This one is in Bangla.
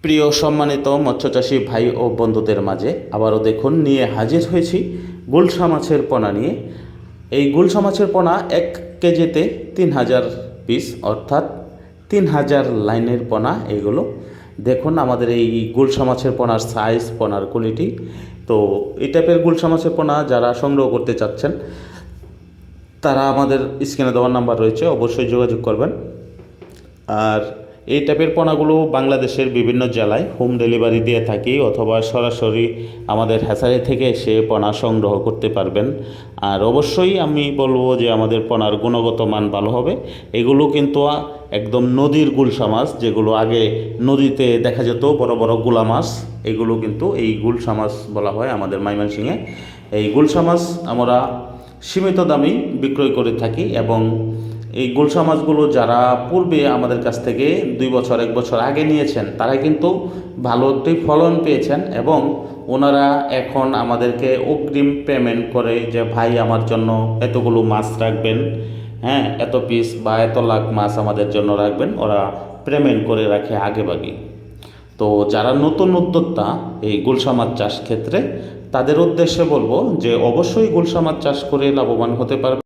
প্রিয় সম্মানিত মৎস্যচাষী ভাই ও বন্ধুদের মাঝে আবারও দেখুন নিয়ে হাজির হয়েছি গুলশা মাছের পোনা নিয়ে। এই গুলশা মাছের পোনা 1 কেজিতে 3000 পিস, অর্থাৎ 3000 লাইনের পোনা। এগুলো দেখুন আমাদের এই গুলশা মাছের পোনার সাইজ, পোনার কোয়ালিটি। তো এই টাইপের গুলশা মাছের পোনা যারা সংগ্রহ করতে চাচ্ছেন তারা আমাদের স্ক্রিনে দেওয়ার নাম্বার রয়েছে, অবশ্যই যোগাযোগ করবেন। আর এই টাইপের পোনাগুলো বাংলাদেশের বিভিন্ন জেলায় হোম ডেলিভারি দিয়ে থাকি, অথবা সরাসরি আমাদের হ্যাচারি থেকে এসে পোনা সংগ্রহ করতে পারবেন। আর অবশ্যই আমি বলবো যে আমাদের পোনার গুণগত মান ভালো হবে। এগুলো কিন্তু একদম নদীর গুলশা মাছ, যেগুলো আগে নদীতে দেখা যেত বড় বড় গুলা মাছ, এগুলো কিন্তু এই গুলশা মাছ বলা হয় আমাদের ময়মনসিংহে। এই গুলশা মাছ আমরা সীমিত দামেই বিক্রয় করে থাকি, এবং এই গুলশা মাছগুলো যারা পূর্বে আমাদের কাছ থেকে 2 বছর 1 বছর আগে নিয়েছেন তারা কিন্তু ভালো একটি ফলন পেয়েছেন, এবং ওনারা এখন আমাদেরকে অগ্রিম পেমেন্ট করে যে ভাই আমার জন্য এতগুলো মাছ রাখবেন, হ্যাঁ এত পিস বা এত লাখ মাছ আমাদের জন্য রাখবেন, ওরা পেমেন্ট করে রাখে আগেভাগে। তো যারা নতুন উদ্যোক্তা এই গুলশা মাছ চাষ ক্ষেত্রে, তাদের উদ্দেশ্যে বলবো যে অবশ্যই গুলশা মাছ চাষ করে লাভবান হতে পারবে।